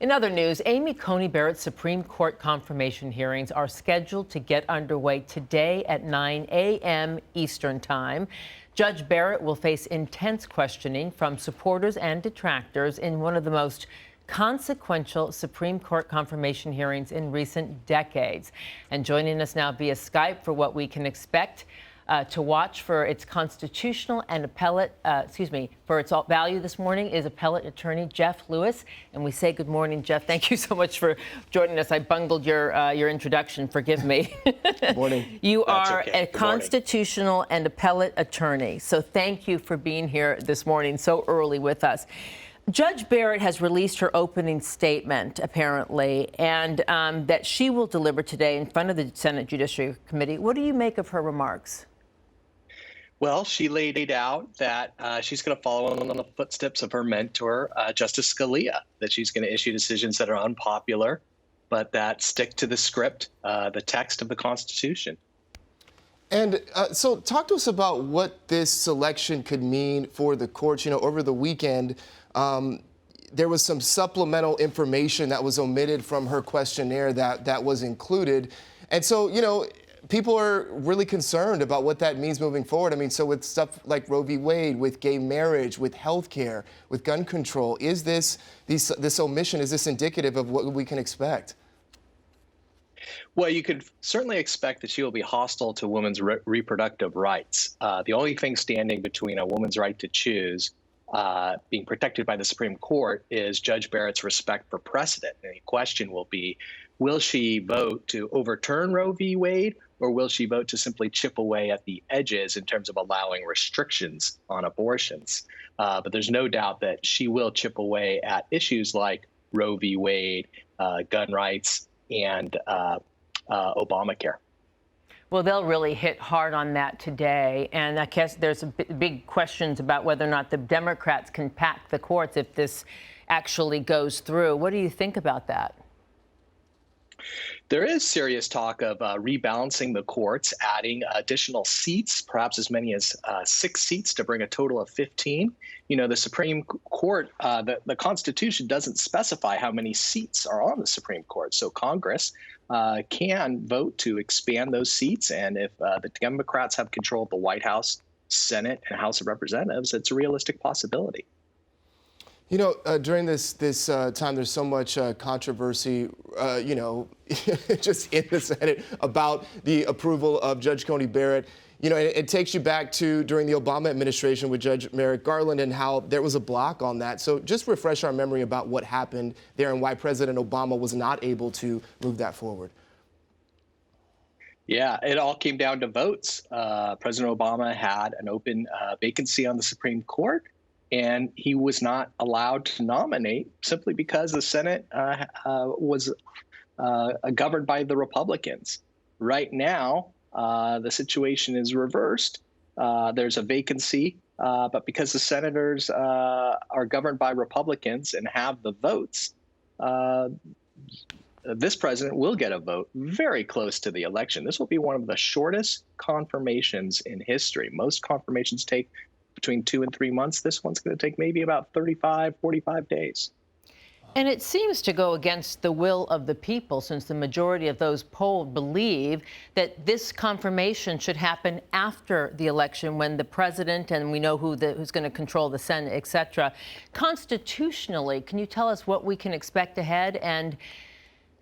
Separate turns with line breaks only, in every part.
In other news, Amy Coney Barrett's Supreme Court confirmation hearings are scheduled to get underway today at 9 a.m. Eastern Time. Judge Barrett will face intense questioning from supporters and detractors in one of the most consequential Supreme Court confirmation hearings in recent decades. And joining us now via Skype for what we can expect to watch for its constitutional and appellate, for its value this morning is appellate attorney Jeff Lewis. And we say good morning, Jeff. Thank you so much for joining us. I bungled your introduction. Forgive me.
Good morning.
You
That's
are
okay.
a constitutional and appellate attorney. So thank you for being here this morning so early with us. Judge Barrett has released her opening statement, apparently, and that she will deliver today in front of the Senate Judiciary Committee. What do you make of her remarks?
Well, she laid out that she's going to follow in the footsteps of her mentor, Justice Scalia, that she's going to issue decisions that are unpopular, but that stick to the script, the text of the Constitution.
And so talk to us about what this selection could mean for the courts. You know, over the weekend, there was some supplemental information that was omitted from her questionnaire that was included. And so, you know, people are really concerned about what that means moving forward. I mean, so with stuff like Roe v. Wade, with gay marriage, with health care, with gun control, is this omission, is this indicative of what we can expect?
Well, you could certainly expect that she will be hostile to women's reproductive rights. The only thing standing between a woman's right to choose being protected by the Supreme Court is Judge Barrett's respect for precedent. And the question will be, will she vote to overturn Roe v. Wade, or will she vote to simply chip away at the edges in terms of allowing restrictions on abortions? But there's no doubt that she will chip away at issues like Roe v. Wade, gun rights, and Obamacare.
Well, they'll really hit hard on that today. And I guess there's big questions about whether or not the Democrats can pack the courts if this actually goes through. What do you think about that?
There is serious talk of rebalancing the courts, adding additional seats, perhaps as many as 6 seats to bring a total of 15. You know, the Supreme Court, the Constitution doesn't specify how many seats are on the Supreme Court. So Congress can vote to expand those seats. And if the Democrats have control of the White House, Senate, and House of Representatives, it's a realistic possibility.
You know, during this time, there's so much controversy, you know, just in the Senate about the approval of Judge Coney Barrett. You know, it takes you back to during the Obama administration with Judge Merrick Garland and how there was a block on that. So just refresh our memory about what happened there and why President Obama was not able to move that forward.
Yeah, it all came down to votes. President Obama had an open vacancy on the Supreme Court, and he was not allowed to nominate simply because the Senate was governed by the Republicans. Right now, the situation is reversed. There's a vacancy, but because the senators are governed by Republicans and have the votes, this president will get a vote very close to the election. This will be one of the shortest confirmations in history. Most confirmations take between 2 and 3 months. This one's going to take maybe about 35, 45 days.
And it seems to go against the will of the people, since the majority of those polled believe that this confirmation should happen after the election, when the president, and we know who's going to control the Senate, et cetera. Constitutionally, can you tell us what we can expect ahead? And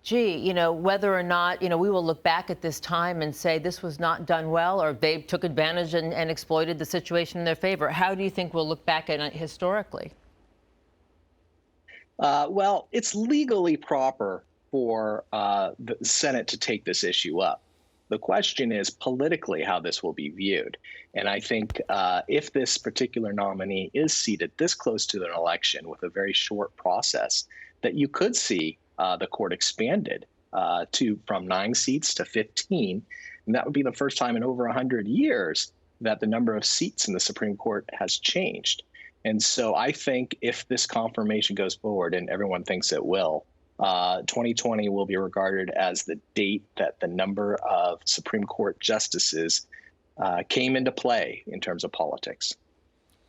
gee, you know, whether or not, you know, we will look back at this time and say this was not done well, or they took advantage and exploited the situation in their favor. How do you think we'll look back at it historically?
Well, it's legally proper for the Senate to take this issue up. The question is politically how this will be viewed. And I think if this particular nominee is seated this close to an election with a very short process, that you could see the court expanded from 9 seats to 15. And that would be the first time in over 100 years that the number of seats in the Supreme Court has changed. And so I think if this confirmation goes forward, and everyone thinks it will, 2020 will be regarded as the date that the number of Supreme Court justices came into play in terms of politics.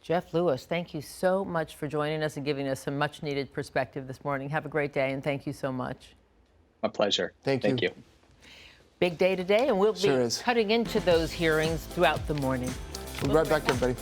Jeff Lewis, thank you so much for joining us and giving us some much needed perspective this morning. Have a great day, and thank you so much.
My pleasure.
Thank you.
Big day today, and we'll
Sure
be
is.
cutting into those hearings throughout the morning.
We'll be right back, everybody.